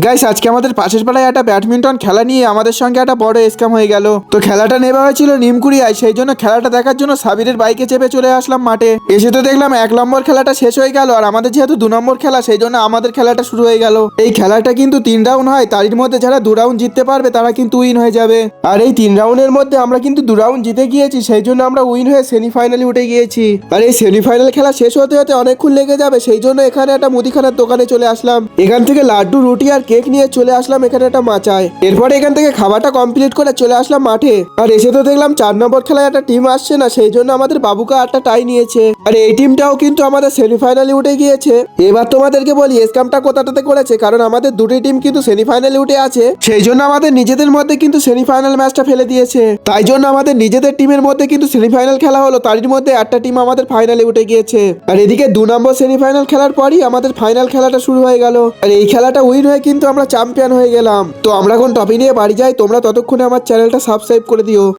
Guys আজকে আমাদের পাশের পাড়ায় একটা ব্যাডমিন্টন খেলা নিয়ে আমাদের সঙ্গে একটা বড় স্ক্যাম হয়ে গেল। তো খেলাটা নেওয়া হয়েছিল নিমকুড়িয়ায়, সেই জন্য খেলাটা দেখার জন্য সাবিরের বাইকে চেপে চলে আসলাম মাঠে। এসে তো দেখলাম 1 নম্বর খেলাটা শেষ হয়ে গেল, আর আমাদের যেহেতু 2 নম্বর খেলা সেই জন্য আমাদের খেলাটা শুরু হয়ে গেল। এই খেলাটা কিন্তু 3 রাউন্ড হয়, তারই মধ্যে যারা 2 রাউন্ড জিততে পারবে তারা কিন্তু উইন হয়ে যাবে। আর এই 3 রাউন্ডের মধ্যে আমরা কিন্তু 2 রাউন্ড জিতে গিয়েছি, সেই জন্য আমরা উইন হয়ে সেমিফাইনালে উঠে গিয়েছি। আর এই সেমিফাইনাল খেলা শেষ হতে হতে অনেকক্ষণ লেগে যাবে, সেই জন্য এখানে একটা মুদিখানার দোকানে চলে আসলাম। এখান থেকে লাড্ডু, রুটি আর কেক নিয়ে চলে আসলাম এখানে একটা মাচায়। এরপরে এখান থেকে খাবারটা কমপ্লিট করে চলে আসলাম মাঠে। আর এসে তো দেখলাম 4 নম্বর খেলায় একটা টিম আসছে না, সেই জন্য আমাদের বাবুকা একটা টাই নিয়েছে। আর এই টিমটাও কিন্তু আমাদের সেমিফাইনালে উঠে গিয়েছে। এবার তোমাদেরকে বলি স্ক্যামটা কোথাটাতে করেছে, কারণ আমাদের দুটি টিম কিন্তু সেমিফাইনালে উঠে আছে, সেই জন্য আমাদের নিজেদের মধ্যে কিন্তু সেমিফাইনাল ম্যাচটা ফেলে দিয়েছে। তাই জন্য আমাদের নিজেদের টিমের মধ্যে কিন্তু সেমিফাইনাল খেলা হলো, তারই মধ্যে একটা টিম আমাদের ফাইনালে উঠে গিয়েছে। আর এদিকে 2 নম্বর সেমিফাইনাল খেলার পরই আমাদের ফাইনাল খেলাটা শুরু হয়ে গেল। আর এই খেলাটা উইন হয়ে কিন্তু আমরা চ্যাম্পিয়ন হয়ে গেলাম। তো আমরা এখন টপি নিয়ে বাড়ি যাই, তোমরা ততক্ষণে আমার চ্যানেলটা সাবস্ক্রাইব করে দিও।